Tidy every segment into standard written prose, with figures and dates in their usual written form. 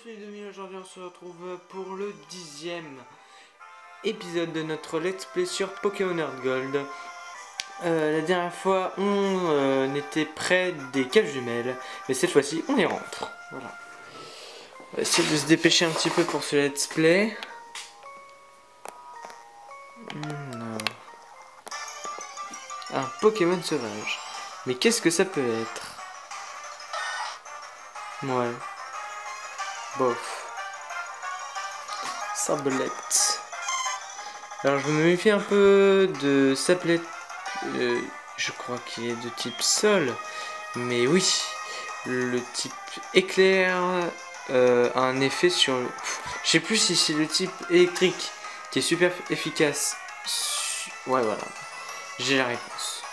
les demi, aujourd'hui on se retrouve pour le 10e épisode de notre let's play sur Pokémon Heart Gold. La dernière fois on était près des caves jumelles, mais cette fois-ci on y rentre. Voilà. On va essayer de se dépêcher un petit peu pour ce let's play. Un Pokémon sauvage. Mais qu'est-ce que ça peut être? Ouais. Bof. Sablette. Alors je me méfie un peu de Sablette. Je crois qu'il est de type sol. Mais oui. Le type éclair a un effet sur... Je sais plus si c'est le type électrique qui est super efficace. Ouais, voilà. J'ai la réponse.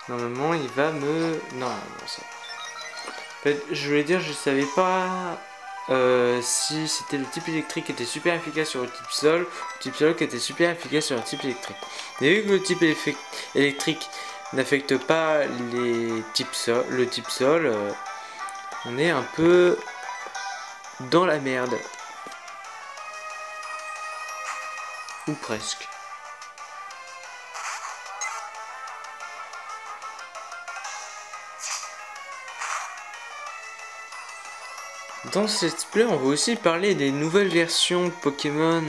Normalement il va me... Non, ça... En fait, je voulais dire, je savais pas si c'était le type électrique qui était super efficace sur le type sol, ou le type sol qui était super efficace sur le type électrique. Mais vu que le type électrique n'affecte pas le type sol, on est un peu dans la merde. Ou presque. Dans ce let's play, on va aussi parler des nouvelles versions de Pokémon.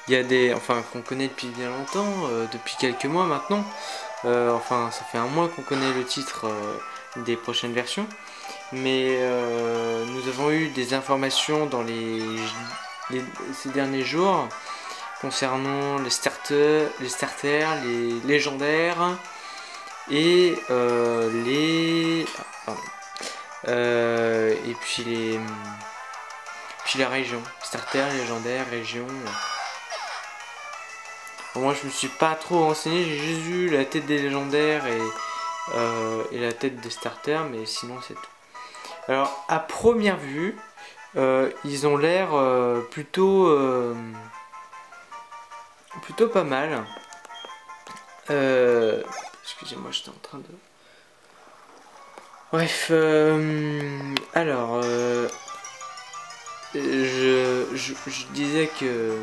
Il y a des, enfin, qu'on connaît depuis bien longtemps, depuis quelques mois maintenant. Enfin, ça fait un mois qu'on connaît le titre des prochaines versions. Mais nous avons eu des informations dans ces derniers jours concernant les starters, les légendaires et et puis la région, starter, légendaire, région. Bon, moi je me suis pas trop renseigné, j'ai juste vu la tête des légendaires et la tête des starters, mais sinon c'est tout. Alors à première vue, ils ont l'air plutôt pas mal. Excusez-moi, j'étais en train de... Bref, alors, je disais que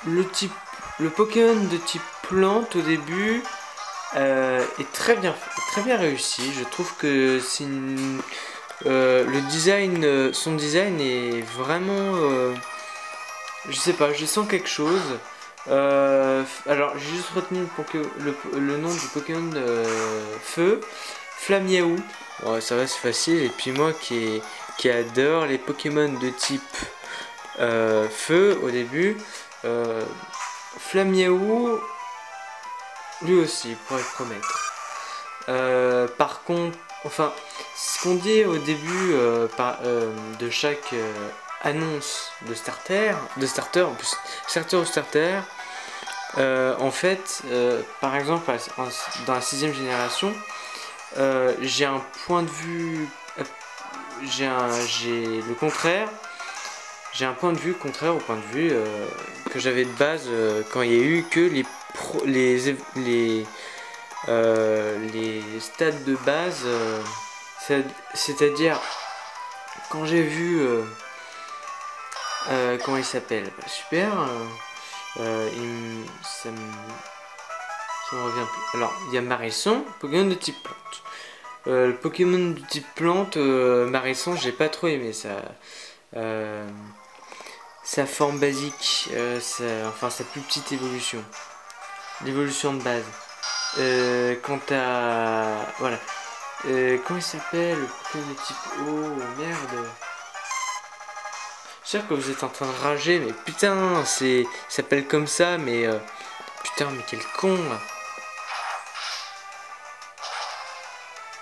le Pokémon de type plante au début est très bien réussi. Je trouve que c'est le design, son design est vraiment, je sais pas, je sens quelque chose. Alors j'ai juste retenu le nom du Pokémon feu, Flamiaou. Ouais, ça va, c'est facile. Et puis moi qui adore les Pokémon de type feu au début, Flamiaou lui aussi pourrait promettre. Par contre, enfin, ce qu'on dit au début de chaque annonce de starter en plus, starter ou starter, en fait, par exemple dans la 6ème génération, j'ai un point de vue, j'ai le contraire, j'ai un point de vue contraire au point de vue que j'avais de base quand il y a eu que les stades de base, c'est-à-dire quand j'ai vu comment il s'appelle, super, ça me revient plus. Alors il y a Marisson, Pokémon de type plante. Le Pokémon de type plante, Marisson, j'ai pas trop aimé ça. Sa forme basique, enfin sa plus petite évolution, l'évolution de base. Quant à... Voilà. Comment il s'appelle le Pokémon de type eau? Merde. Je sais que vous êtes en train de rager, mais putain, il s'appelle comme ça, mais... putain, mais quel con là.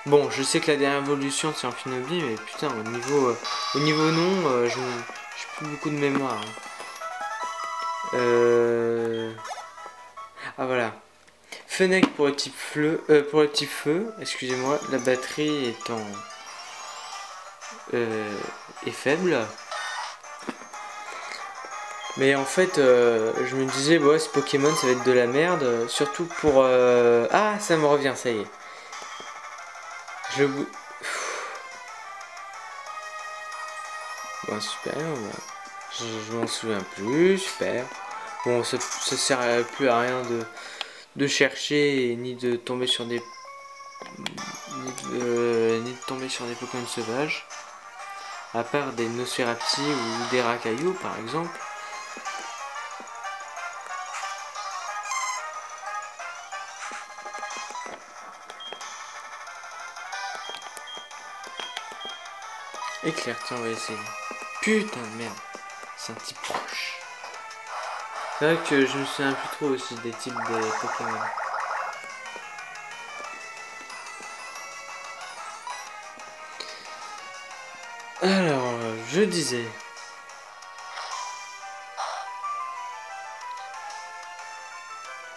Bon, je sais que la dernière évolution c'est Amphinobi, mais putain, au niveau nom, j'ai plus beaucoup de mémoire. Ah voilà. Fennec pour le type feu, excusez-moi, la batterie étant est faible. Mais en fait, je me disais, ouais, ce Pokémon ça va être de la merde, surtout pour... Ah, ça me revient, ça y est. Bon, super. Bah, je m'en souviens plus. Super. Bon, ça sert plus à rien de chercher ni de tomber sur des ni de tomber sur des Pokémon sauvages. À part des Nosferatu ou des Racailloux par exemple. Éclair, tiens, on va essayer. Putain de merde. C'est un type proche. C'est vrai que je me souviens plus trop aussi des types des Pokémon. Alors, je disais.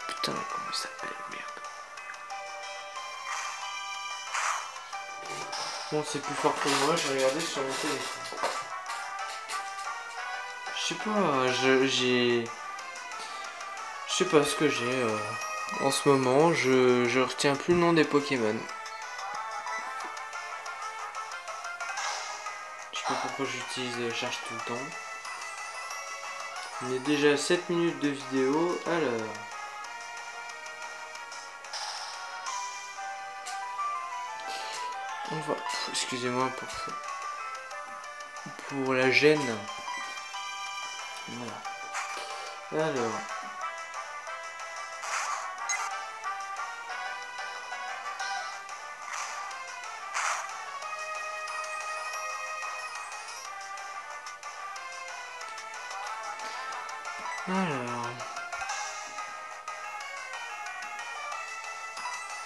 Putain, comment il s'appelle, merde. Bon, c'est plus fort que moi, j'ai regardé sur mon téléphone. Je sais pas, j'ai. Je sais pas ce que j'ai en ce moment, je retiens plus le nom des Pokémon. Je sais pas pourquoi j'utilise charge tout le temps. On est déjà à 7 minutes de vidéo, alors. On va. Excusez-moi pour la gêne. Voilà. Alors. Alors.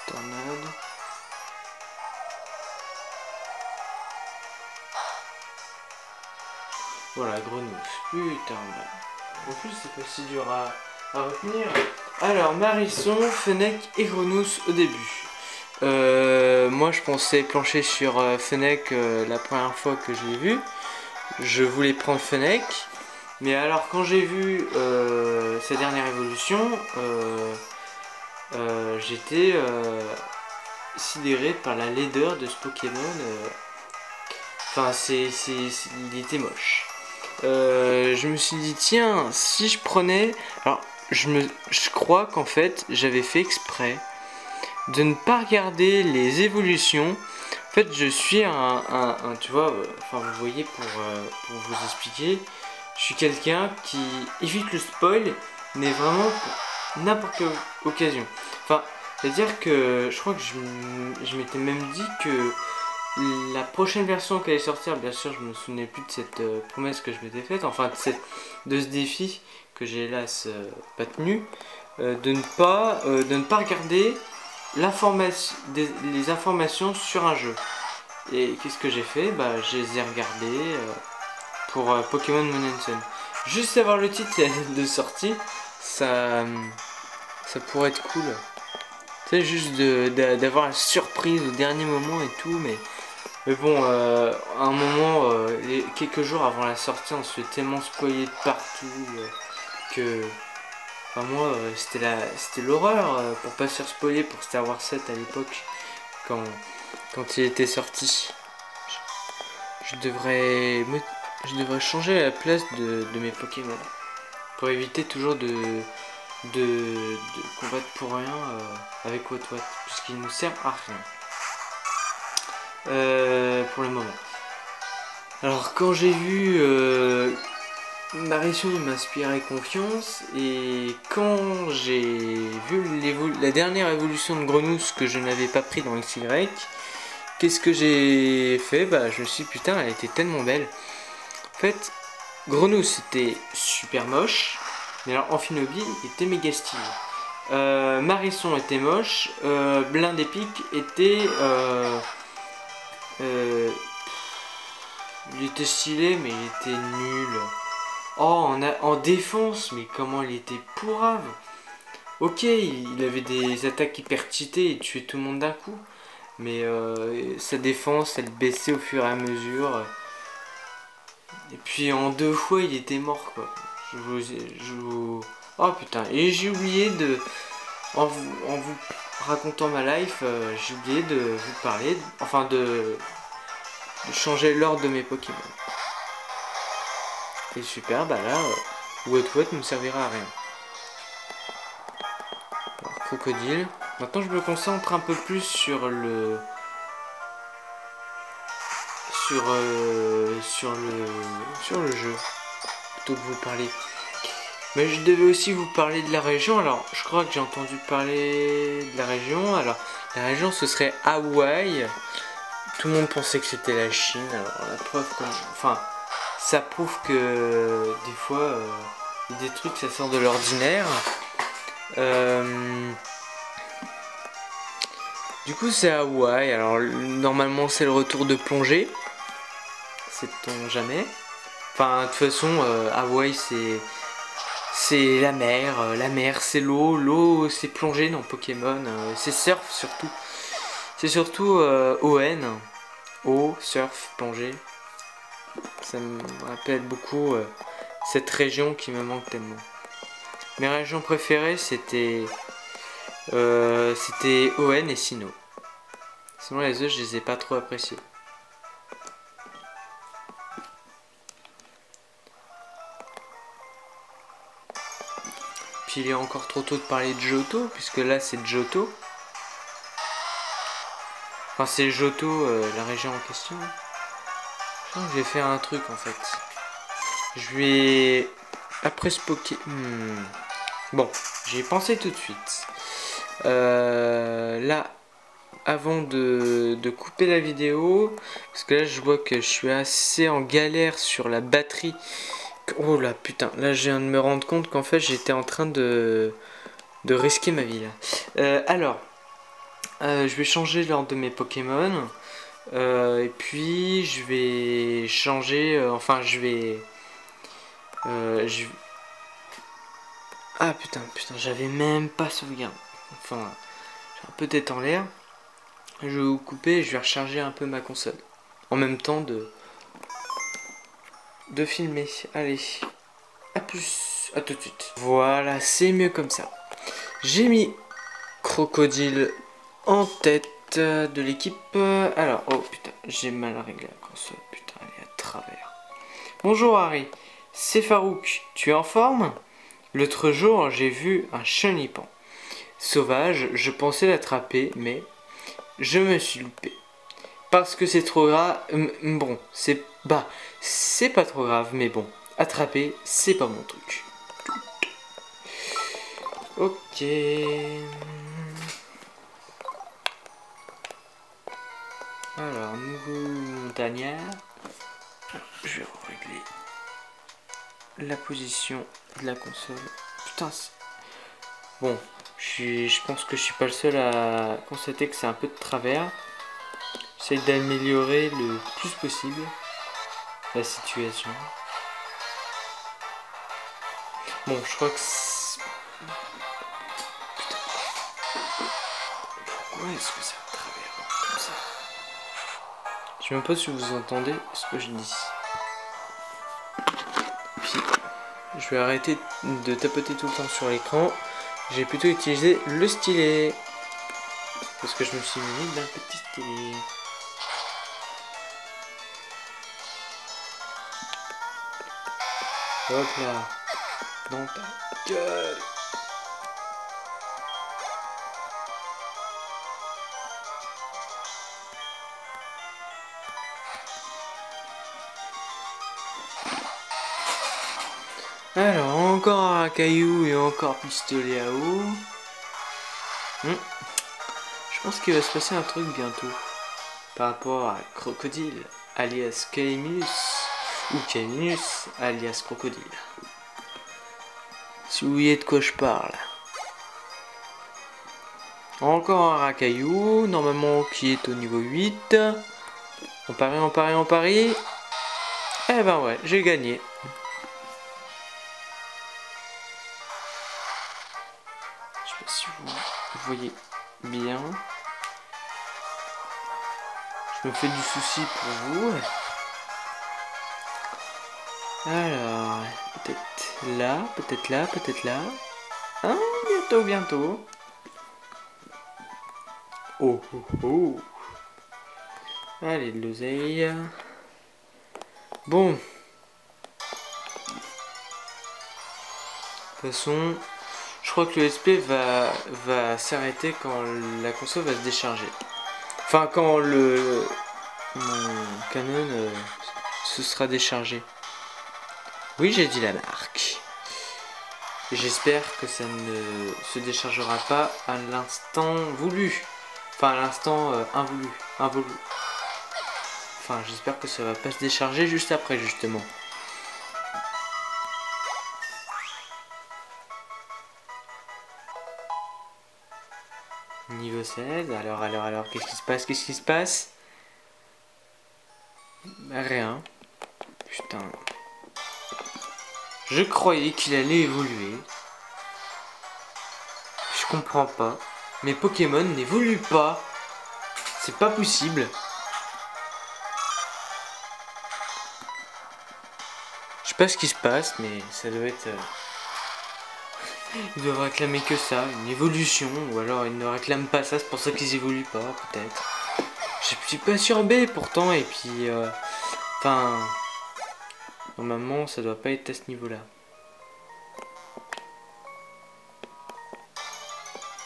Tornade. Voilà, Grenouille. Putain, en plus, c'est pas si dur à retenir. Alors, Marisson, Fennec et Grenousse au début. Moi, je pensais plancher sur Fennec la première fois que je l'ai vu. Je voulais prendre Fennec. Mais alors, quand j'ai vu sa dernière évolution, j'étais sidéré par la laideur de ce Pokémon. Enfin, il était moche. Je me suis dit tiens, si je prenais, alors je crois qu'en fait j'avais fait exprès de ne pas regarder les évolutions. En fait, je suis tu vois, enfin vous voyez pour vous expliquer, je suis quelqu'un qui évite le spoil, mais vraiment pour n'importe quelle occasion. Enfin, c'est-à-dire que je crois que je m'étais même dit que la prochaine version qui allait sortir, bien sûr, je me souvenais plus de cette promesse que je m'étais faite, enfin de ce défi que j'ai hélas pas tenu, de ne pas regarder les informations sur un jeu. Et qu'est-ce que j'ai fait? Bah, je les ai regardées pour Pokémon Moon and Sun. Juste savoir le titre de sortie, ça pourrait être cool. Tu sais, juste d'avoir la surprise au dernier moment et tout, mais bon, à un moment, quelques jours avant la sortie, on se fait tellement spoiler de partout que... Enfin moi, c'était l'horreur pour pas se faire spoiler pour Star Wars 7 à l'époque, quand il était sorti. Je devrais changer la place de mes Pokémon pour éviter toujours de combattre pour rien avec Watwat, puisqu'il ne sert à rien. Pour le moment. Alors quand j'ai vu Marisson, il m'inspirait confiance, et quand j'ai vu la dernière évolution de Grenousse que je n'avais pas pris dans XY, qu'est-ce que j'ai fait? Bah je me suis dit putain, elle était tellement belle. En fait, Grenousse était super moche, mais alors Amphinobie était méga stylé. Marisson était moche, Blind Epic était il était stylé, mais il était nul. Oh, en défense, mais comment il était pourrave. Ok, il avait des attaques hyper cheatées, il tuait tout le monde d'un coup. Mais sa défense, elle baissait au fur et à mesure. Et puis en 2 fois, il était mort, quoi. Oh putain, et j'ai oublié de... En vous racontant ma life, j'ai oublié de vous parler, enfin de changer l'ordre de mes Pokémon. Et super, bah là, Wet ne me servira à rien. Alors, crocodile. Maintenant je me concentre un peu plus sur le... sur le jeu, plutôt que vous parler. Mais je devais aussi vous parler de la région. Alors, je crois que j'ai entendu parler de la région. Alors, la région, ce serait Hawaï. Tout le monde pensait que c'était la Chine. Alors, la preuve, enfin, ça prouve que des fois, des trucs, ça sort de l'ordinaire. Du coup, c'est Hawaï. Alors, normalement, c'est le retour de plongée. Sait-on jamais. Enfin, de toute façon, Hawaï, c'est la mer c'est l'eau c'est plongée dans Pokémon, c'est surf surtout. C'est surtout ON, eau, surf, plongée. Ça me rappelle beaucoup cette région qui me manque tellement. Mes régions préférées c'était ON et Sinnoh. Sinon les autres je les ai pas trop appréciés. Puis il est encore trop tôt de parler de Johto, puisque là c'est Johto. Enfin c'est Johto, la région en question. Je vais faire un truc en fait. Je vais... Après ce Poké... Bon, j'y ai pensé tout de suite. Là, avant de couper la vidéo, parce que là je vois que je suis assez en galère sur la batterie. Oh là putain, là je viens de me rendre compte qu'en fait j'étais en train de risquer ma vie là. Alors, je vais changer l'ordre de mes Pokémon. Et puis je vais changer, enfin je vais... Ah putain, j'avais même pas sauvegardé. Enfin, j'ai un peu tête en l'air. Je vais vous couper et je vais recharger un peu ma console. En même temps de filmer. Allez, à plus, à tout de suite. Voilà, c'est mieux comme ça. J'ai mis Crocodile en tête de l'équipe. Alors, oh putain, j'ai mal réglé la console. Putain, elle est à travers. Bonjour Harry, c'est Farouk. Tu es en forme? L'autre jour, j'ai vu un chenipan sauvage. Je pensais l'attraper, mais je me suis loupé. Parce que c'est trop grave. Bon, c'est pas trop grave, mais bon, attraper, c'est pas mon truc. Ok. Alors, nouveau montagnard. Je vais régler la position de la console. Putain, bon, je pense que je suis pas le seul à constater que c'est un peu de travers. J'essaie d'améliorer le plus possible la situation. Bon, je crois que putain. Pourquoi est-ce que ça travers comme ça? Je sais même pas si vous entendez ce que je dis. Puis, je vais arrêter de tapoter tout le temps sur l'écran. J'ai plutôt utilisé le stylet. Parce que je me suis mis d'un petit stylet. Hop là. Dans ta gueule. Alors, encore un caillou et encore pistolet à eau. Je pense qu'il va se passer un truc bientôt. Par rapport à Crocodile, alias Calimus. Ou Calimus, alias Crocodile. Si vous voyez de quoi je parle. Encore un racaillou, normalement qui est au niveau 8. On parie. Eh ben ouais, j'ai gagné. Je sais pas si vous voyez bien. Je me fais du souci pour vous. Alors, peut-être là, peut-être là, peut-être là. Ah, bientôt. Oh. Allez, de l'oseille. Bon. toute façon, je crois que le let's play va s'arrêter quand la console va se décharger. Enfin, quand mon Canon se sera déchargé. Oui, j'ai dit la marque. J'espère que ça ne se déchargera pas à l'instant voulu. Enfin, à l'instant invoulu. Enfin, j'espère que ça va pas se décharger juste après, justement. Niveau 16, alors, qu'est-ce qui se passe? Rien. Putain. Je croyais qu'il allait évoluer. Je comprends pas. Mes Pokémon n'évoluent pas. C'est pas possible. Je sais pas ce qui se passe, mais ça doit être... Ils doivent réclamer que ça, une évolution, ou alors ils ne réclament pas ça, c'est pour ça qu'ils évoluent pas, peut-être. Je suis pas sur B pourtant, et puis... Enfin... Normalement, ça doit pas être à ce niveau-là.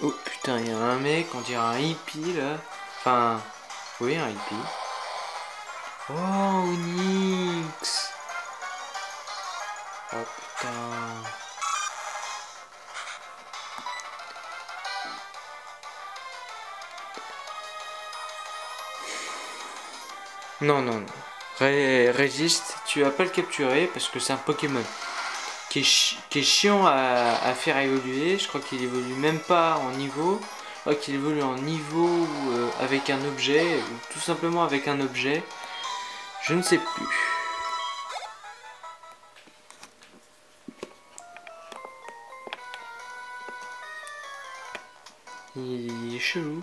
Oh putain, il y a un mec, on dirait un hippie là. Enfin... Oui, un hippie. Oh, Onix! Oh putain... Non. Résiste, tu vas pas le capturer parce que c'est un Pokémon qui est chiant à faire évoluer. Je crois qu'il évolue même pas en niveau. Je crois qu'il évolue en niveau avec un objet, ou tout simplement avec un objet. Je ne sais plus. Il est chelou.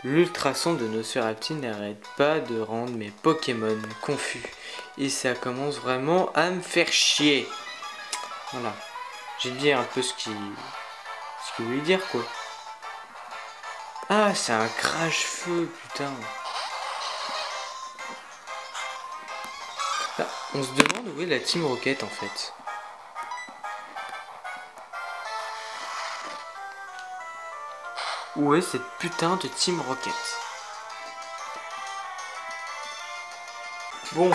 L'ultrason de Nosferatu n'arrête pas de rendre mes Pokémon confus. Et ça commence vraiment à me faire chier. Voilà. J'ai dit un peu ce qu'il voulait dire, quoi. Ah, c'est un crash-feu, putain. Ah, on se demande où est la Team Rocket, en fait. Où est cette putain de Team Rocket? Bon.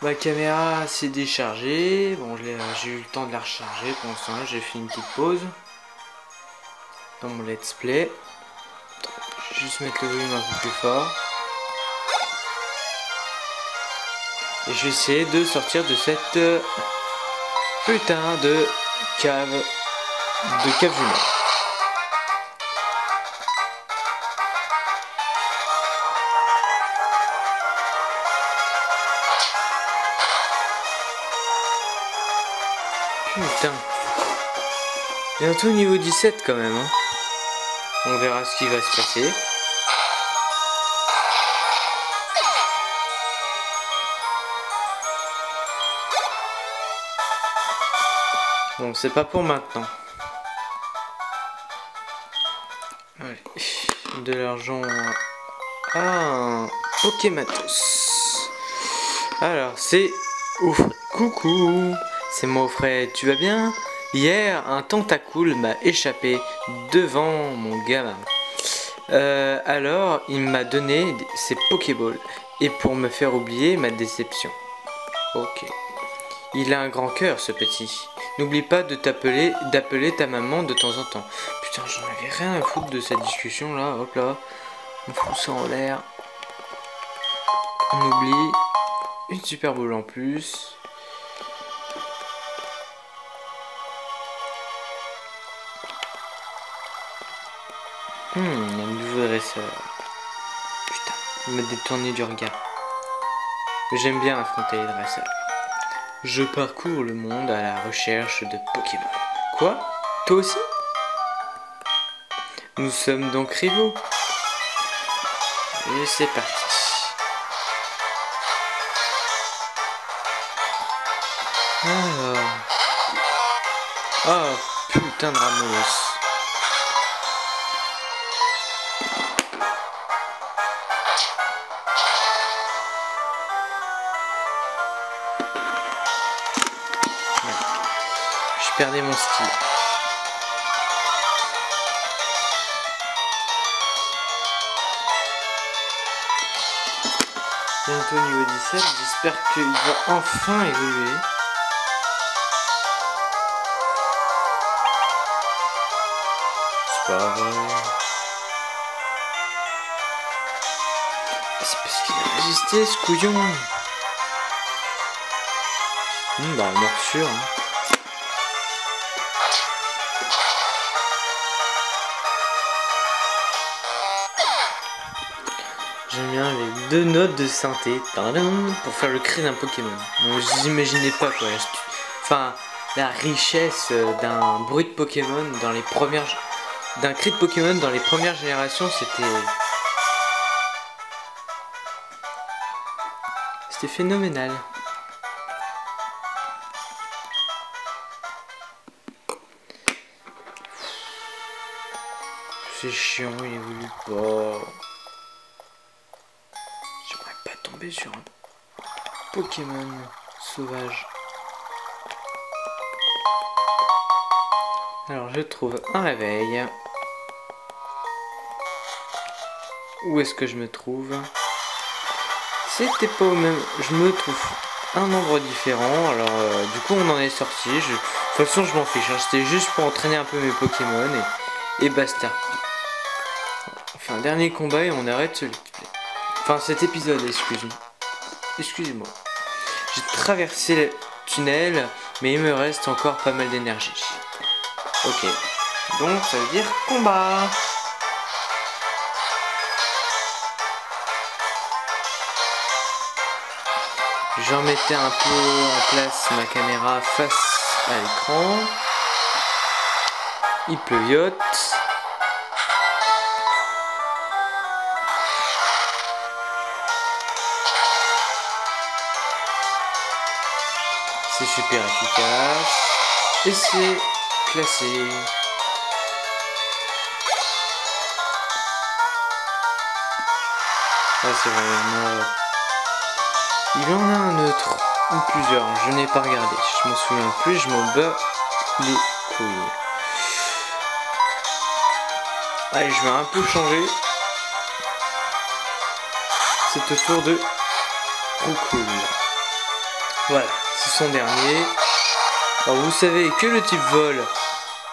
Ma caméra s'est déchargée. Bon, j'ai eu le temps de la recharger. Pour l'instant, j'ai fait une petite pause dans mon let's play. Je vais juste mettre le volume un peu plus fort. Et je vais essayer de sortir de cette putain de cave jumelle. Putain. Bientôt niveau 17 quand même. Hein. On verra ce qui va se passer. Bon, c'est pas pour maintenant. Allez. De l'argent à un Pokématos. Alors, c'est Offray. Coucou, c'est moi Offray, tu vas bien? Hier, un tentacule m'a échappé devant mon gamin. Alors, il m'a donné ses Pokéballs. Et pour me faire oublier ma déception. Ok. Il a un grand cœur, ce petit. N'oublie pas d'appeler ta maman de temps en temps. Putain, j'en avais rien à foutre de cette discussion là. Hop là. On fout ça en l'air. On oublie. Une super boule en plus. Il y a un nouveau dresseur. Putain, il m'a détourné du regard. J'aime bien affronter les dresseurs. Je parcours le monde à la recherche de Pokémon. Quoi? Toi aussi? Nous sommes donc rivaux. Et c'est parti. Alors... Oh, putain de Ramos. perdais mon style. Bientôt niveau 17, j'espère qu'il va enfin évoluer. C'est pas vrai. C'est parce qu'il a résisté ce couillon. Bah morsure. Hein. J'aime bien les 2 notes de synthé pour faire le cri d'un Pokémon. Donc vous imaginez pas quoi. Enfin, la richesse d'un bruit de Pokémon dans les premières... d'un cri de Pokémon dans les premières générations, c'était phénoménal. C'est chiant, il évolue pas. J'aimerais pas tomber sur un Pokémon sauvage. Alors je trouve un réveil. Où est-ce que je me trouve? C'était pas au même... Je me trouve un endroit différent. Alors du coup on en est sorti. De toute façon je m'en fiche. Hein. C'était juste pour entraîner un peu mes Pokémon et basta. Enfin dernier combat et on arrête ce let's play. Enfin cet épisode, excusez-moi. J'ai traversé le tunnel, mais il me reste encore pas mal d'énergie. Ok. Donc ça veut dire combat. Je remettais un peu en place ma caméra face à l'écran. Il pleuviote. C'est super efficace. Et c'est classé. Ah, c'est vraiment... Il y en a un autre, ou plusieurs, je n'ai pas regardé, je m'en souviens plus, je m'en bats les couilles. Allez, je vais un peu changer. C'est au tour de Roucoule. Voilà, c'est son dernier. Alors vous savez que le type vol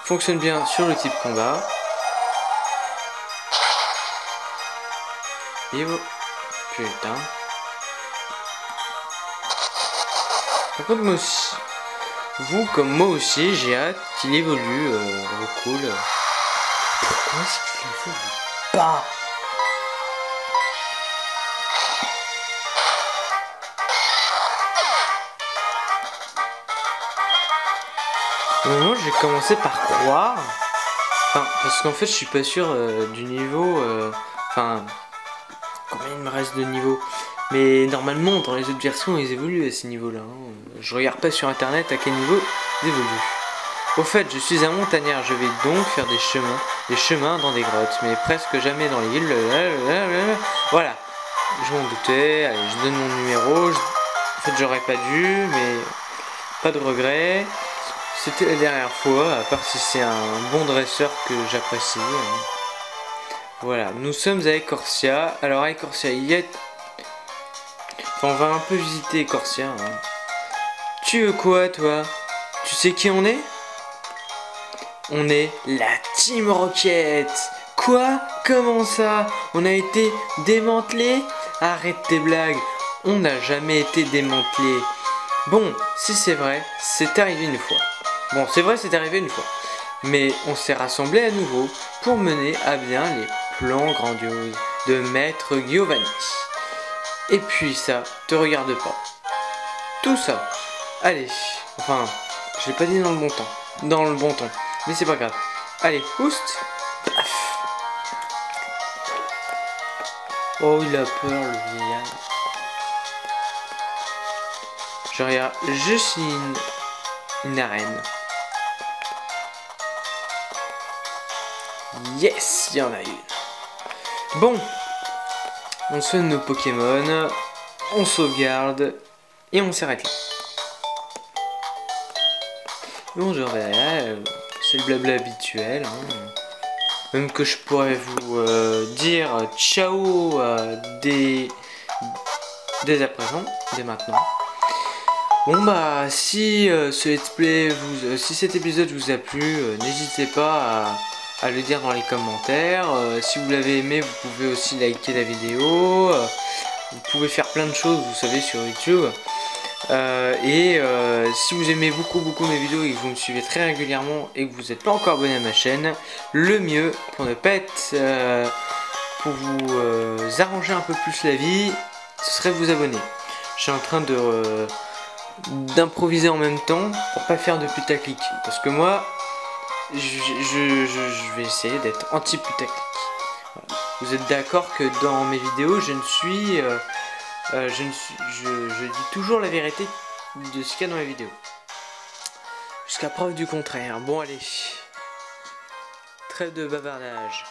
fonctionne bien sur le type combat. Et oh, putain. Par contre moi aussi, vous comme moi aussi, j'ai hâte qu'il évolue, Roucoule. Pourquoi est-ce qu'il évolue pas? Au moment j'ai commencé par croire, enfin parce qu'en fait je suis pas sûr du niveau, enfin combien il me reste de niveaux. Mais normalement, dans les autres versions, ils évoluent à ces niveaux-là. Hein. Je regarde pas sur internet à quel niveau ils évoluent. Au fait, je suis un montagnard, je vais donc faire des chemins dans des grottes, mais presque jamais dans les villes. Voilà, je m'en doutais, allez, je donne mon numéro. En fait, j'aurais pas dû, mais pas de regret. C'était la dernière fois, à part si c'est un bon dresseur que j'apprécie. Voilà, nous sommes à Ecorcia. Alors à Ecorcia, il y a... On va un peu visiter Ecorcia. Hein. Tu veux quoi, toi? Tu sais qui on est? On est la Team Rocket. Quoi? Comment ça? On a été démantelé? Arrête tes blagues. On n'a jamais été démantelé. Bon, si c'est vrai, c'est arrivé une fois. Bon, c'est vrai, c'est arrivé une fois. Mais on s'est rassemblés à nouveau pour mener à bien les plans grandioses de Maître Giovanni. Et puis ça, te regarde pas. Tout ça. Allez, enfin, je l'ai pas dit dans le bon temps. Dans le bon ton. Mais c'est pas grave. Allez, oust. Oh, il a peur, le vieillard. Je regarde juste une arène. Yes, il y en a une. Bon. On soigne nos Pokémon, on sauvegarde et on s'arrête là. Bonjour, c'est le blabla habituel. Hein. Même que je pourrais vous dire ciao dès à présent, dès maintenant. Bon bah si ce let's play si cet épisode vous a plu, n'hésitez pas à le dire dans les commentaires. Si vous l'avez aimé, vous pouvez aussi liker la vidéo. Vous pouvez faire plein de choses, vous savez, sur YouTube. Si vous aimez beaucoup mes vidéos et que vous me suivez très régulièrement et que vous n'êtes pas encore abonné à ma chaîne, le mieux pour ne pas être pour vous arranger un peu plus la vie, ce serait de vous abonner. Je suis en train d'improviser en même temps pour pas faire de putaclic, parce que moi je vais essayer d'être anti-putaclic. Voilà. Vous êtes d'accord que dans mes vidéos je dis toujours la vérité de ce qu'il y a dans mes vidéos, jusqu'à preuve du contraire. Bon allez, trêve de bavardage.